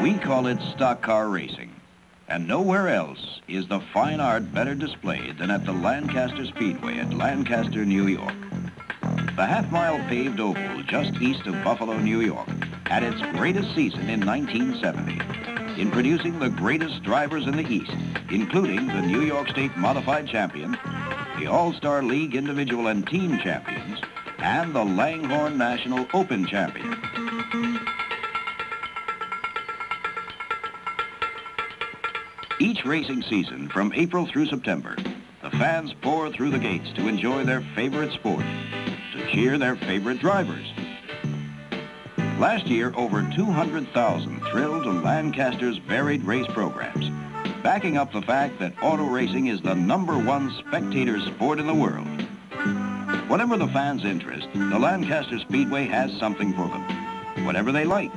We call it stock car racing, and nowhere else is the fine art better displayed than at the Lancaster Speedway at Lancaster, New York. The half-mile paved oval just east of Buffalo, New York, had its greatest season in 1970 in producing the greatest drivers in the East, including the New York State Modified Champion, the All-Star League Individual and Team Champions, and the Langhorne National Open Champion. Each racing season, from April through September, the fans pour through the gates to enjoy their favorite sport, to cheer their favorite drivers. Last year, over 200,000 thrilled to Lancaster's varied race programs, backing up the fact that auto racing is the #1 spectator sport in the world. Whatever the fans' interest, the Lancaster Speedway has something for them. Whatever they like,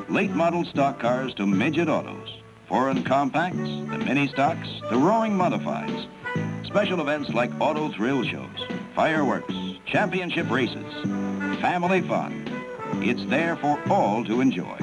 late model stock cars to midget autos, foreign compacts, the mini stocks, the roaring modifieds, special events like auto thrill shows, fireworks, championship races, family fun. It's there for all to enjoy.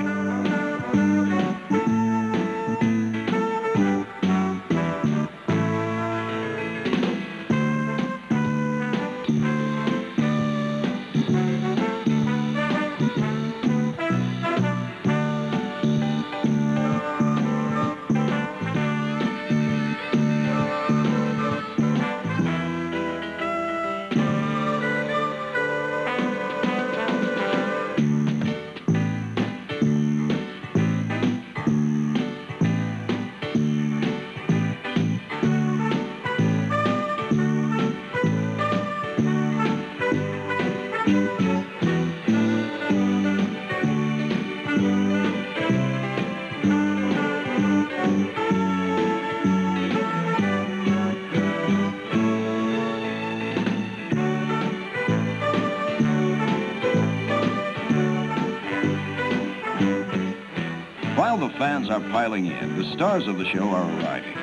While the fans are piling in, the stars of the show are arriving.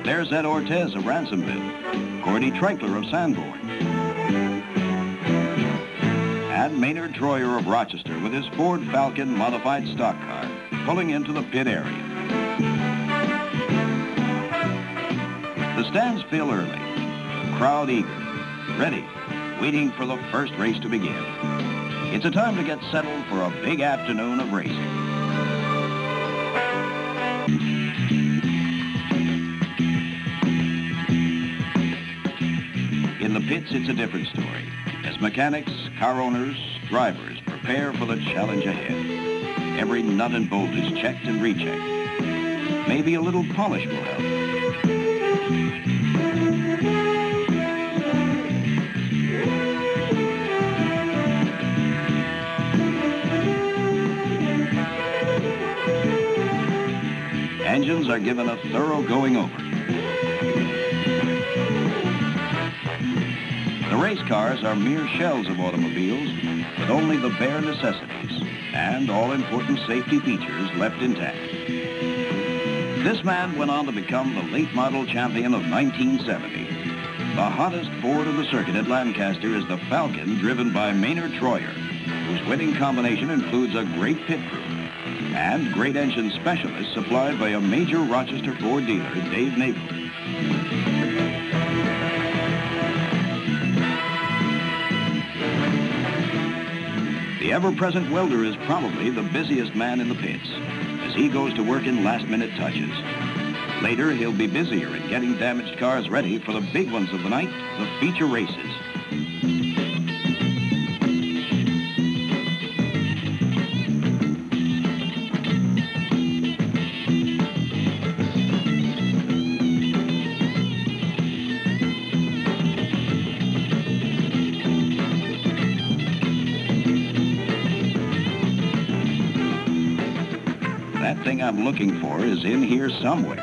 There's Ed Ortez of Ransomville, Cordy Treichler of Sanborn, and Maynard Troyer of Rochester with his Ford Falcon modified stock car pulling into the pit area. The stands fill early, the crowd eager, ready, waiting for the first race to begin. It's a time to get settled for a big afternoon of racing. In the pits, it's a different story, as mechanics, car owners, drivers prepare for the challenge ahead. Every nut and bolt is checked and rechecked. Maybe a little polish will help. Engines are given a thorough going over. The race cars are mere shells of automobiles with only the bare necessities and all important safety features left intact. This man went on to become the late model champion of 1970. The hottest Ford of the circuit at Lancaster is the Falcon, driven by Maynard Troyer, whose winning combination includes a great pit crew and great engine specialists supplied by a major Rochester Ford dealer, Dave Nagle. The ever-present welder is probably the busiest man in the pits, as he goes to work in last-minute touches. Later, he'll be busier in getting damaged cars ready for the big ones of the night, the feature races. That thing I'm looking for is in here somewhere.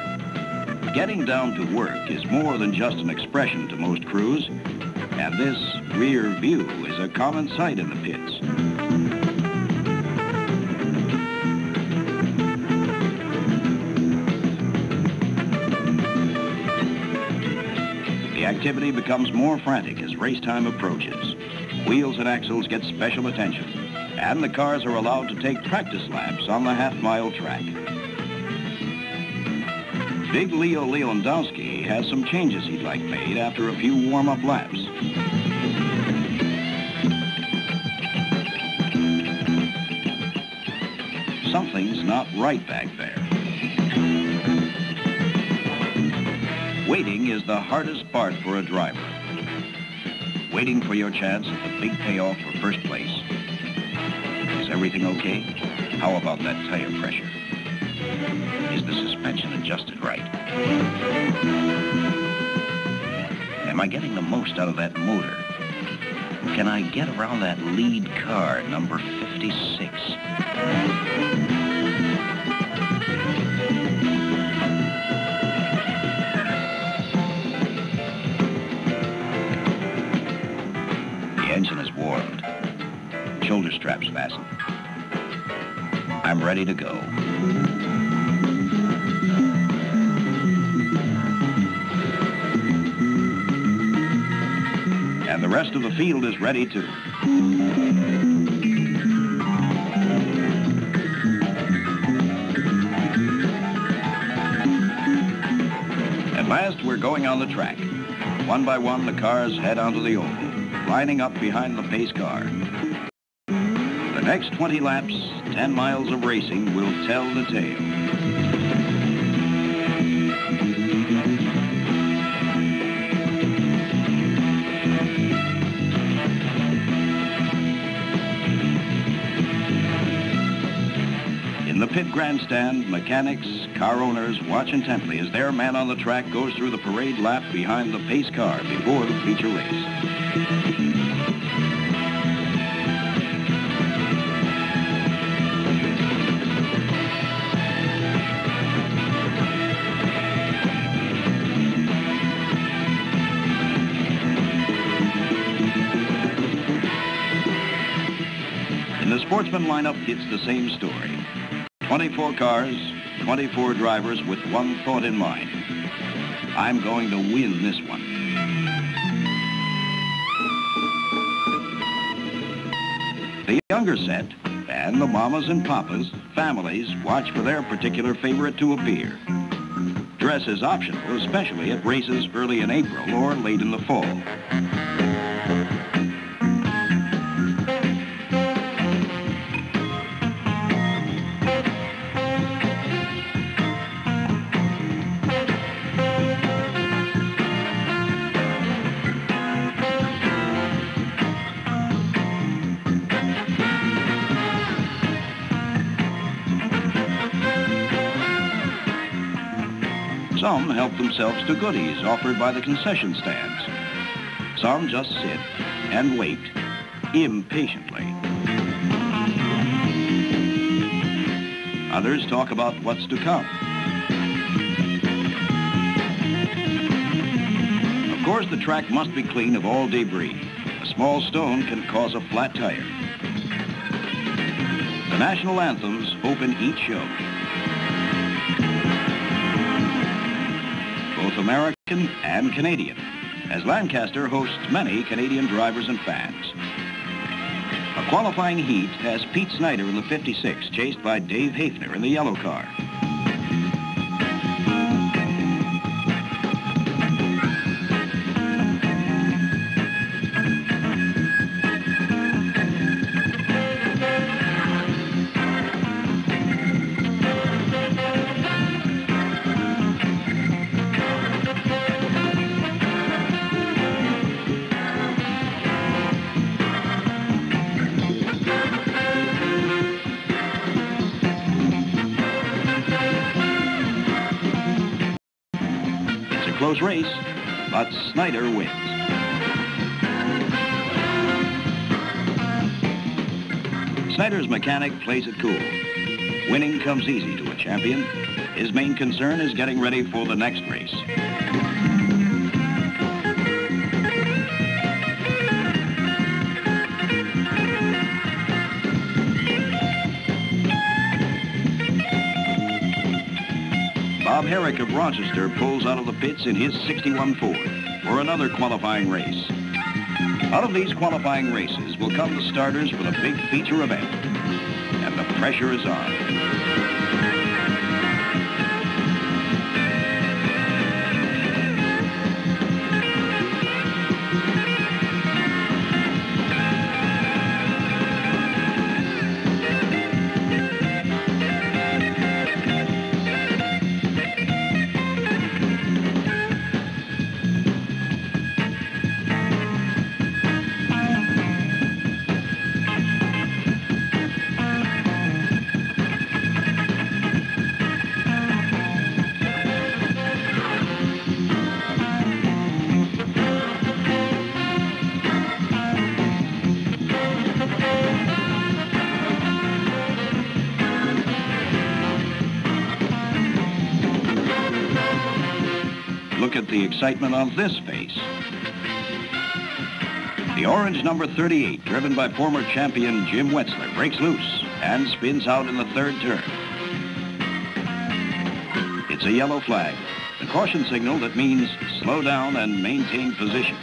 Getting down to work is more than just an expression to most crews, and this rear view is a common sight in the pits. The activity becomes more frantic as race time approaches. Wheels and axles get special attention, and the cars are allowed to take practice laps on the half-mile track. Big Leo Lewandowski has some changes he'd like made after a few warm-up laps. Something's not right back there. Waiting is the hardest part for a driver. Waiting for your chance at the big payoff for first place. Is everything okay? How about that tire pressure? Is the suspension adjusted right? Am I getting the most out of that motor? Can I get around that lead car, number 56? The engine is warmed. Shoulder straps fastened. I'm ready to go. And the rest of the field is ready too. At last, we're going on the track. One by one, the cars head onto the oval, lining up behind the pace car. The next 20 laps, 10 miles of racing will tell the tale. In the pit grandstand, mechanics, car owners watch intently as their man on the track goes through the parade lap behind the pace car before the feature race. In the sportsman lineup, it's the same story. 24 cars, 24 drivers with one thought in mind. I'm going to win this one. The younger set, and the mamas and papas, families, watch for their particular favorite to appear. Dress is optional, especially at races early in April or late in the fall. Some help themselves to goodies offered by the concession stands. Some just sit and wait impatiently. Others talk about what's to come. Of course, the track must be clean of all debris. A small stone can cause a flat tire. The national anthems open each show. Both American and Canadian, as Lancaster hosts many Canadian drivers and fans. A qualifying heat has Pete Snyder in the 56, chased by Dave Hafner in the yellow car. Close race, but Snyder wins. Snyder's mechanic plays it cool. Winning comes easy to a champion. His main concern is getting ready for the next race. Bob Herrick of Rochester pulls out of the pits in his 61 Ford for another qualifying race. Out of these qualifying races will come the starters for the big feature event, and the pressure is on. look at the excitement on this face. The orange number 38, driven by former champion Jim Wetzler, breaks loose and spins out in the third turn. It's a yellow flag, the caution signal that means slow down and maintain position.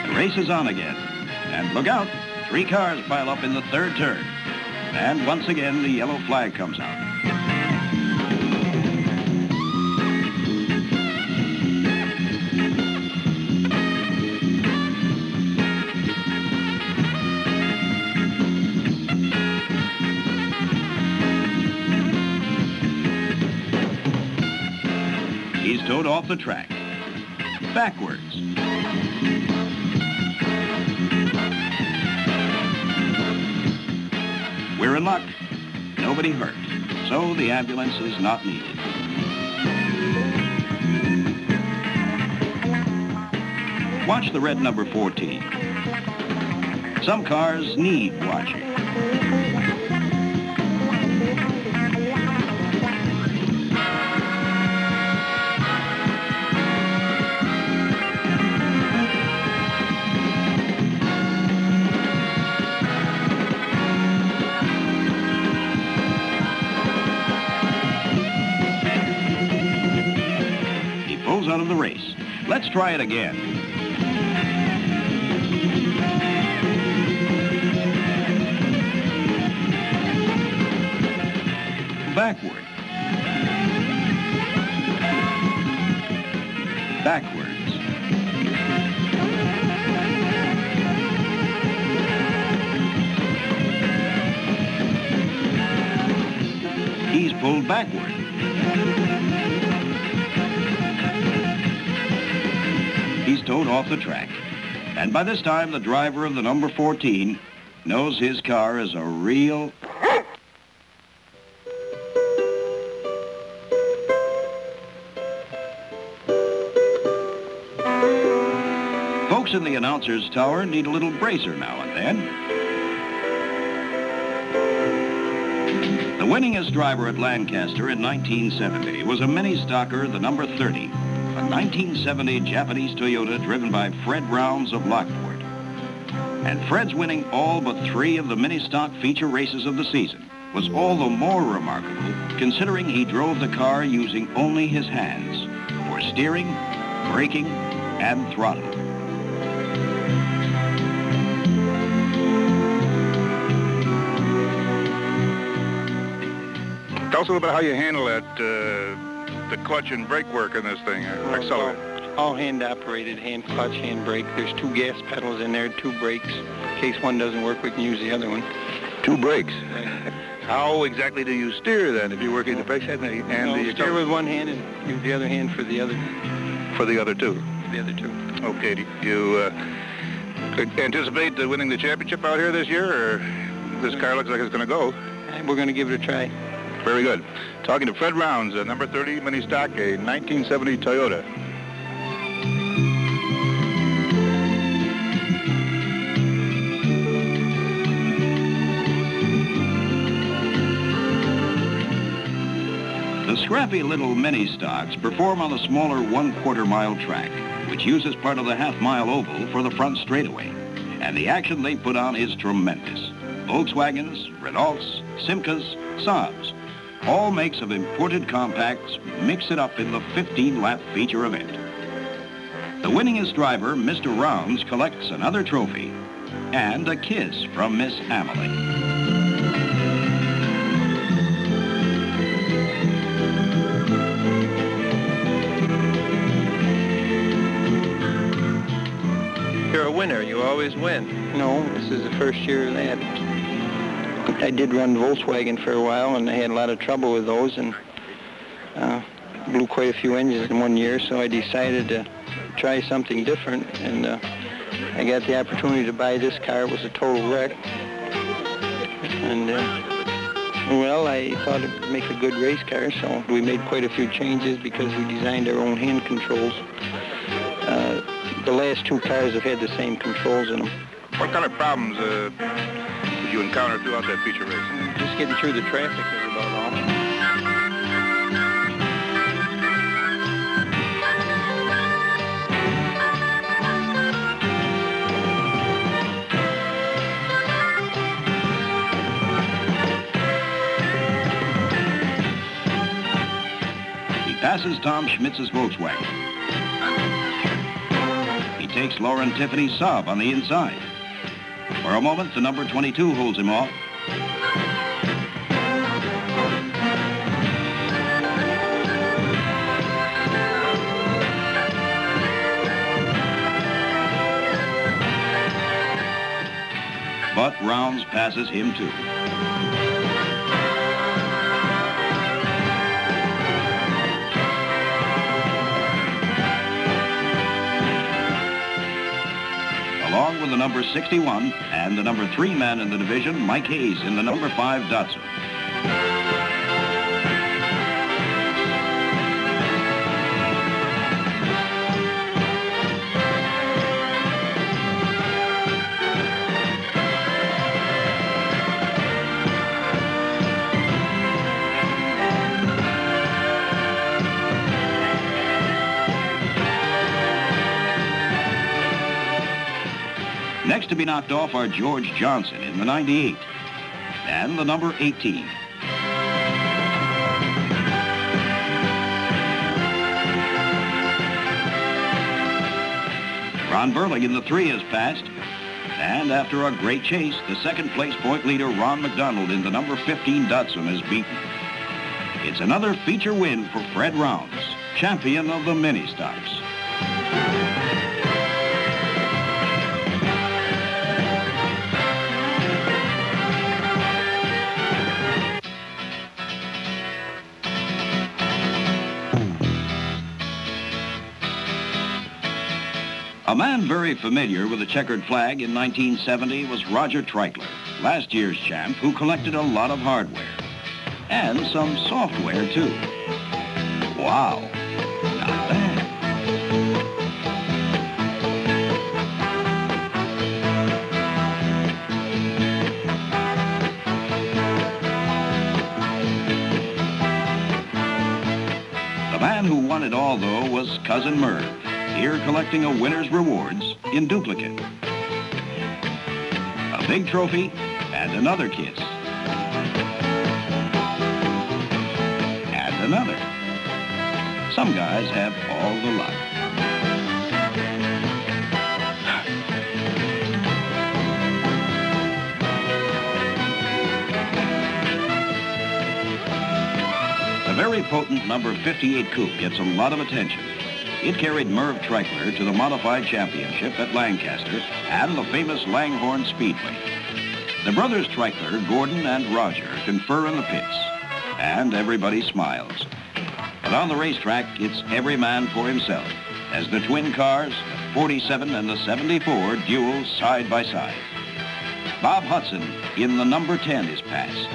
The race is on again, and look out, 3 cars pile up in the third turn. And once again, the yellow flag comes out. He's towed off the track. Backwards. We're in luck. Nobody hurt, so the ambulance is not needed. Watch the red number 14. Some cars need watching. Out of the race. Let's try it again. Backward. Backwards. He's pulled backward. He's towed off the track. And by this time, the driver of the number 14 knows his car is a real... Folks in the announcer's tower need a little bracer now and then. The winningest driver at Lancaster in 1970 was a mini-stocker, the number 30. A 1970 Japanese Toyota driven by Fred Rounds of Lockport. And Fred's winning all but 3 of the mini-stock feature races of the season was all the more remarkable considering he drove the car using only his hands for steering, braking, and throttle. Tell us a little bit how you handle that the clutch and brake work in this thing, accelerator. All hand operated, hand clutch, hand brake. There's 2 gas pedals in there, 2 brakes. In case one doesn't work, we can use the other one. 2 brakes. How exactly do you steer then if you're working the brake head and the steer with one hand and use the other hand for the other. For the other 2? The other 2. Okay. Do you anticipate winning the championship out here this year, or this car looks like it's going to go? We're going to give it a try. Very good. Talking to Fred Rounds, number 30 mini stock, a 1970 Toyota. The scrappy little mini stocks perform on the smaller 1/4 mile track, which uses part of the half-mile oval for the front straightaway. And the action they put on is tremendous. Volkswagens, Renaults, Simcas, Saabs. All makes of imported compacts mix it up in the 15-lap feature event. The winningest driver, Mr. Rounds, collects another trophy and a kiss from Miss Amelie. You're a winner. You always win. No, this is the first year of that. I did run Volkswagen for a while, and I had a lot of trouble with those, and blew quite a few engines in one year, so I decided to try something different, and I got the opportunity to buy this car. It was a total wreck, and well, I thought it would make a good race car, so we made quite a few changes because we designed our own hand controls. The last 2 cars have had the same controls in them. What kind of problems did you encounter throughout that feature race? Just getting through the traffic is about all. passes Tom Schmitz's Volkswagen. He takes Lauren Tiffany's Saab on the inside. For a moment, the number 22 holds him off. But Rounds passes him too. Along with the number 61 and the number 3 man in the division, Mike Hayes in the number 5 Datsun. Next to be knocked off are George Johnson in the 98 and the number 18. Ron Burling in the 3 has passed, and after a great chase, the second place point leader Ron McDonald in the number 15 Datsun is beaten. It's another feature win for Fred Rounds, champion of the mini stocks. A man very familiar with the checkered flag in 1970 was Roger Treichler, last year's champ, who collected a lot of hardware. And some software, too. Wow, not bad. The man who won it all, though, was Cousin Merv, here collecting a winner's rewards in duplicate. A big trophy and another kiss. And another. Some guys have all the luck. The very potent number 58 coupe gets a lot of attention. It carried Merv Treichler to the Modified Championship at Lancaster and the famous Langhorne Speedway. The brothers Treichler, Gordon and Roger, confer in the pits, and everybody smiles. But on the racetrack, it's every man for himself, as the twin cars, the 47 and the 74, duel side by side. Bob Hudson in the number 10 is passed.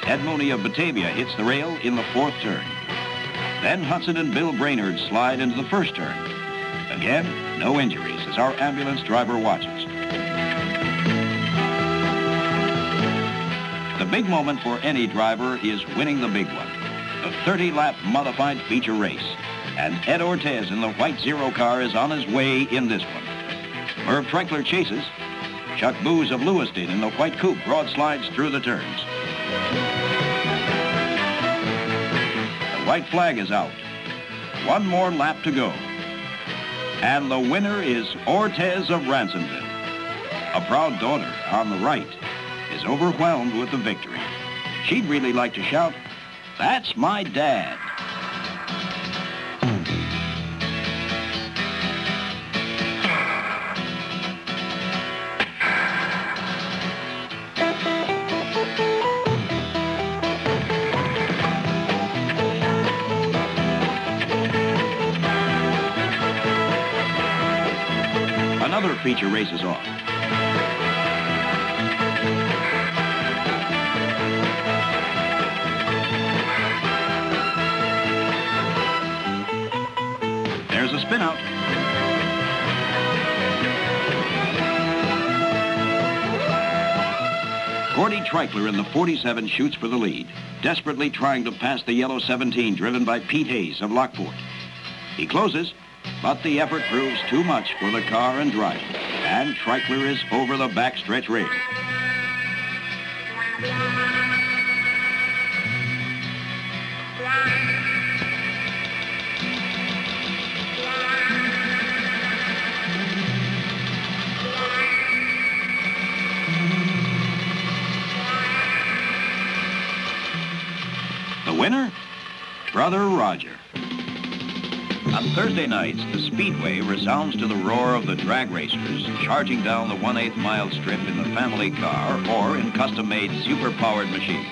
Ed Mooney of Batavia hits the rail in the 4th turn. Then Hudson and Bill Brainerd slide into the 1st turn. Again, no injuries as our ambulance driver watches. The big moment for any driver is winning the big one, the 30-lap modified feature race. And Ed Ortez in the white Zero car is on his way in this one. Merv Treichler chases. Chuck Booz of Lewiston in the white coupe broad slides through the turns. The white flag is out. One more lap to go. And the winner is Ortez of Ransomville. A proud daughter on the right is overwhelmed with the victory. She'd really like to shout, "That's my dad." Another feature race is off. There's a spin out. Cordy Treichler in the 47 shoots for the lead, desperately trying to pass the yellow 17 driven by Pete Hayes of Lockport. He closes, but the effort proves too much for the car and driver, and Treichler is over the backstretch rail. The winner, Brother Roger. On Thursday nights, the speedway resounds to the roar of the drag racers charging down the 1/8 mile strip in the family car or in custom-made super-powered machines.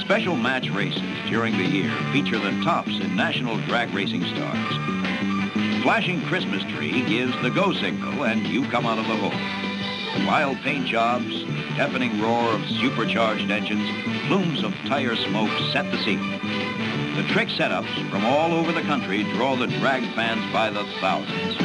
Special match races during the year feature the tops in national drag racing stars. Flashing Christmas tree gives the go signal and you come out of the hole. Wild paint jobs, the deafening roar of supercharged engines, plumes of tire smoke set the scene. The trick setups from all over the country draw the drag fans by the thousands.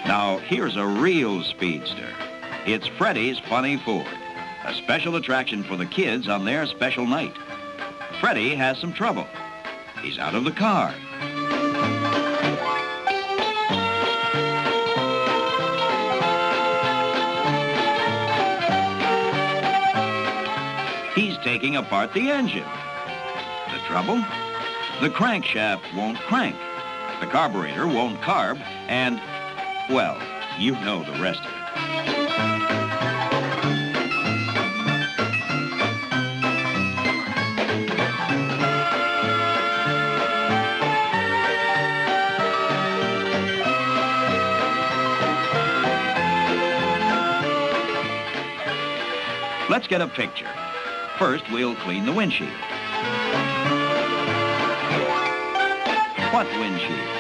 Now, here's a real speedster. It's Freddie's Funny Ford, a special attraction for the kids on their special night. Freddie has some trouble. He's out of the car. He's taking apart the engine. The trouble? The crankshaft won't crank. The carburetor won't carb, and well, you know the rest of it. Let's get a picture. First, we'll clean the windshield. What windshield?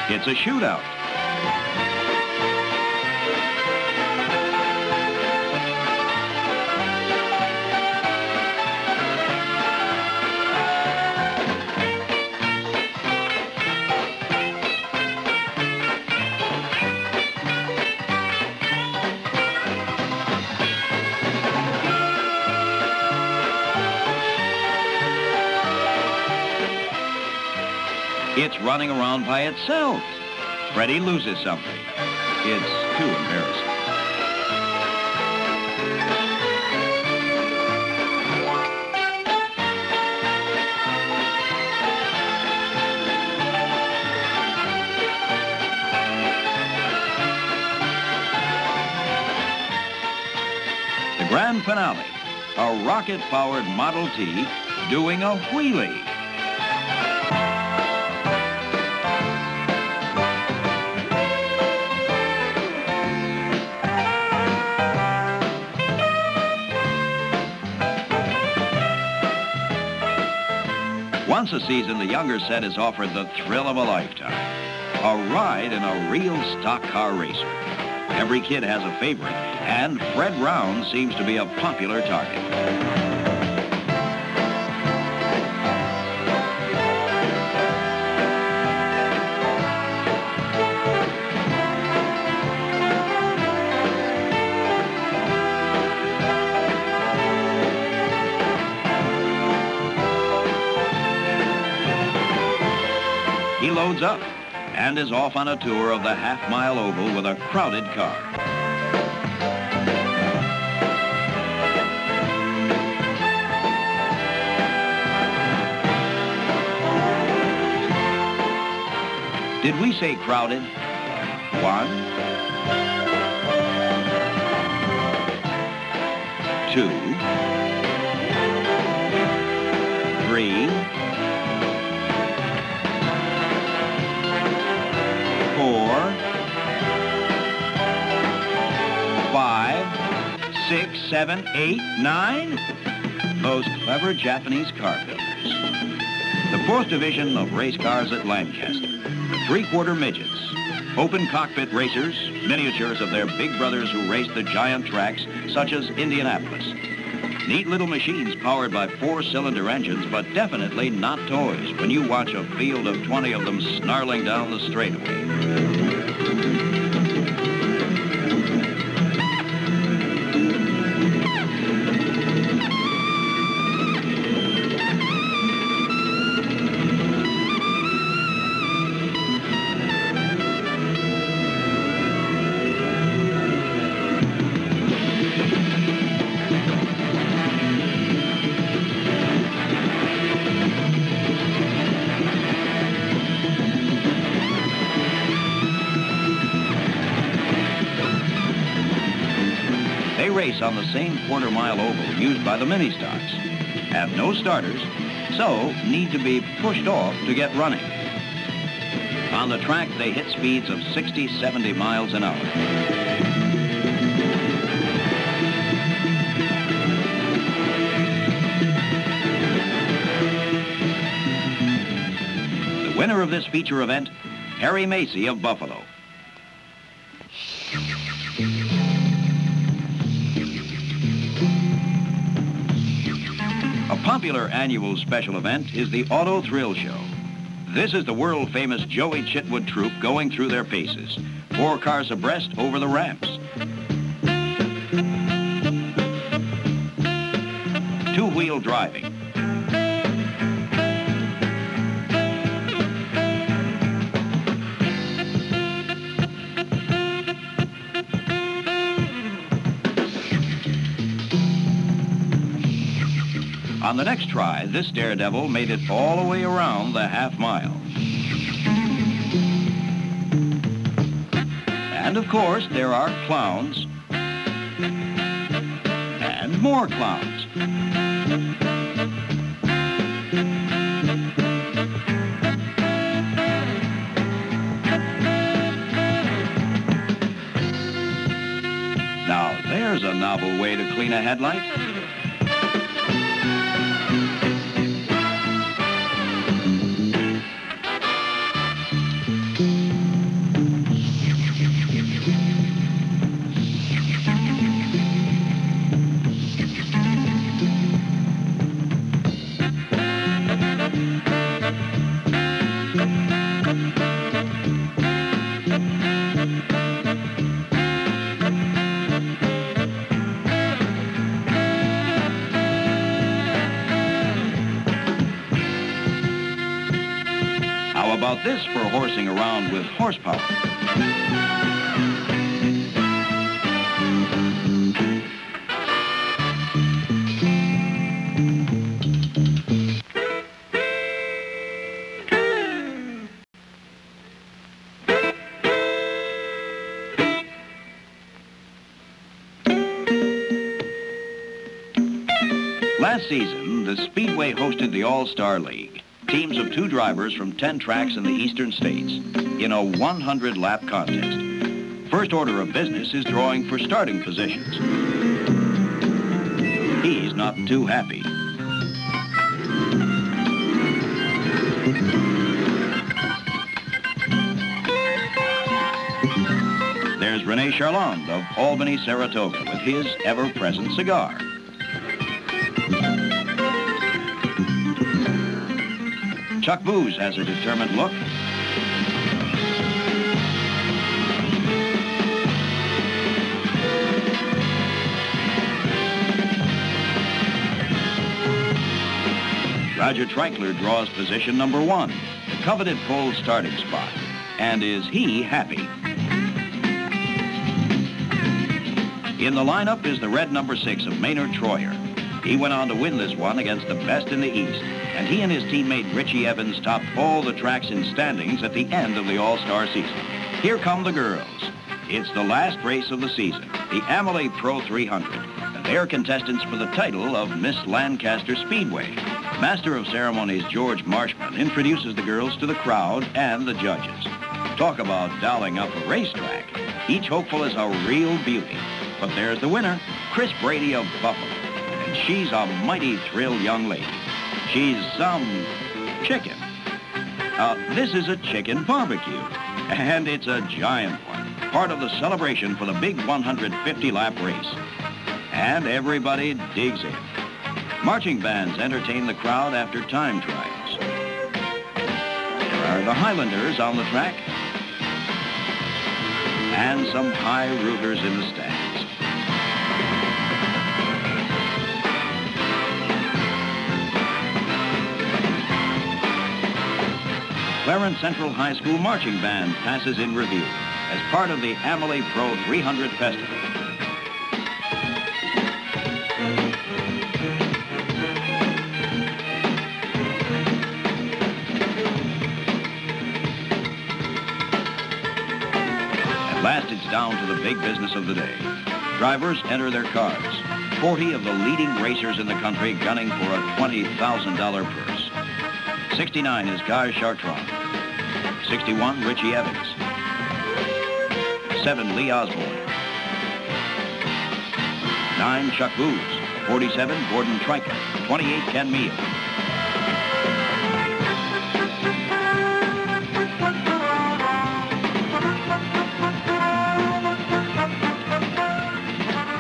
It's a shootout. It's running around by itself. Freddie loses something. It's too embarrassing. The grand finale, a rocket-powered Model T doing a wheelie. Once a season, the younger set is offered the thrill of a lifetime. A ride in a real stock car racer. Every kid has a favorite, and Fred Round seems to be a popular target. rounds up and is off on a tour of the half-mile oval with a crowded car. Did we say crowded? 1, 2, 3, 4, 5, 6, 7, 8, 9? Those clever Japanese car builders. The 4th Division of race cars at Lancaster. The 3/4 midgets. Open cockpit racers, miniatures of their big brothers who race the giant tracks, such as Indianapolis. Neat little machines powered by 4-cylinder engines, but definitely not toys when you watch a field of 20 of them snarling down the straightaway. They race on the same quarter-mile oval used by the mini-stocks, have no starters, so need to be pushed off to get running. On the track, they hit speeds of 60, 70 miles an hour. The winner of this feature event, Harry Macy of Buffalo. A popular annual special event is the Auto Thrill Show. This is the world-famous Joey Chitwood troupe going through their paces, 4 cars abreast over the ramps. 2-wheel driving. On the next try, this daredevil made it all the way around the half-mile. And of course, there are clowns and more clowns. Now, there's a novel way to clean a headlight. How about this for horsing around with horsepower? Last season, the Speedway hosted the All-Star League. Teams of 2 drivers from 10 tracks in the eastern states in a 100-lap contest. First order of business is drawing for starting positions. He's not too happy. There's Rene Charland of Albany, Saratoga with his ever-present cigar. Chuck Booz has a determined look. Roger Treichler draws position number 1. coveted pole starting spot. And is he happy? In the lineup is the red number 6 of Maynard Troyer. He went on to win this one against the best in the East, and he and his teammate Richie Evans topped all the tracks in standings at the end of the All-Star season. Here come the girls. It's the last race of the season, the Amalie Pro 300, and they're contestants for the title of Miss Lancaster Speedway. Master of Ceremonies George Marshman introduces the girls to the crowd and the judges. Talk about dialing up a racetrack. Each hopeful is a real beauty. But there's the winner, Chris Brady of Buffalo. And she's a mighty thrilled young lady. She's some chicken. This is a chicken barbecue. And it's a giant one. Part of the celebration for the big 150-lap race. And everybody digs in. Marching bands entertain the crowd after time trials. There are the Highlanders on the track. And some high rooters in the stands. Clarence Central High School Marching Band passes in review as part of the Amalie Pro 300 Festival. At last, it's down to the big business of the day. Drivers enter their cars. 40 of the leading racers in the country gunning for a $20,000 purse. 69 is Guy Chartrand. 61, Richie Evans. 7, Lee Osborne. 9, Chuck Booz. 47, Gordon Treichler. 28, Ken Meal.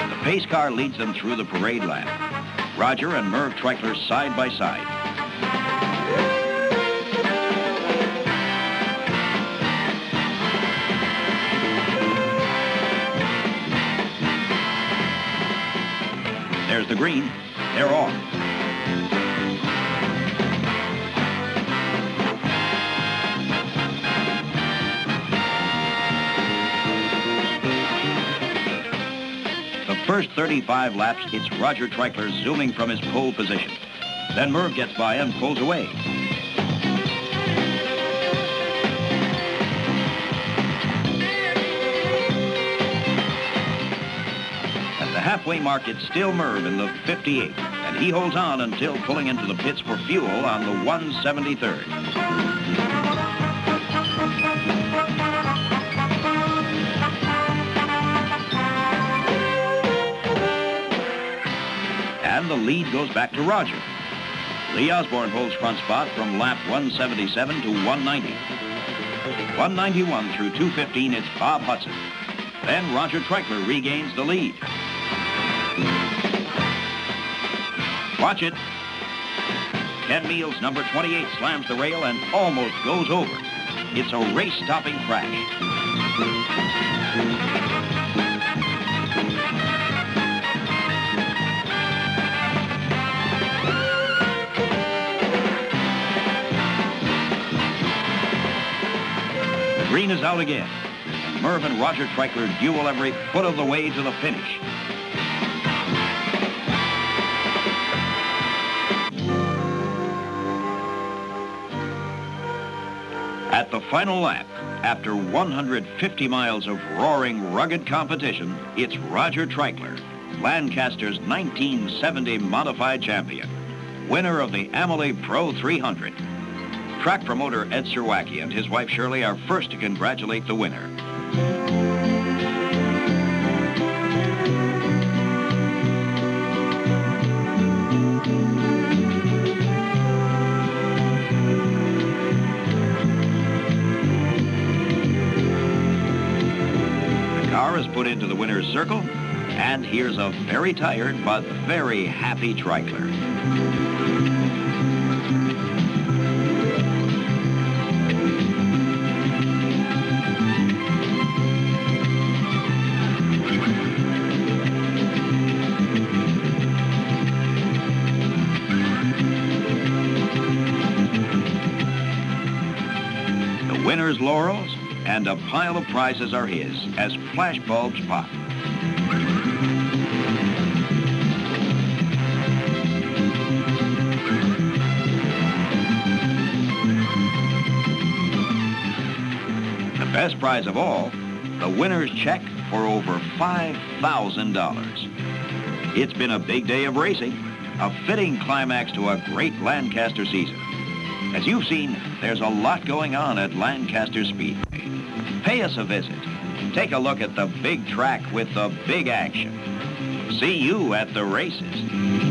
The pace car leads them through the parade lap. Roger and Merv Treichler side by side. There's the green. They're off. The first 35 laps, it's Roger Treichler zooming from his pole position. Then Merv gets by and pulls away. Halfway mark, it's still Merv in the 58, and he holds on until pulling into the pits for fuel on the 173rd. And the lead goes back to Roger. Lee Osborne holds front spot from lap 177 to 190. 191 through 215, it's Bob Hudson. Then Roger Treichler regains the lead. Watch it. Ken Meals, number 28, slams the rail and almost goes over. It's a race-stopping crash. The green is out again. And Merv and Roger Treichler duel every foot of the way to the finish. At the final lap, after 150 miles of roaring, rugged competition, it's Roger Treichler, Lancaster's 1970 modified champion, winner of the Amalie Pro 300. Track promoter Ed Serwacki and his wife Shirley are first to congratulate the winner. Is put into the winner's circle, and here's a very tired but very happy Treichler. winner's laurels, and a pile of prizes are his as flash bulbs pop. The best prize of all, the winner's check for over $5,000. It's been a big day of racing, a fitting climax to a great Lancaster season. As you've seen, there's a lot going on at Lancaster Speedway. Pay us a visit. Take a look at the big track with the big action. See you at the races.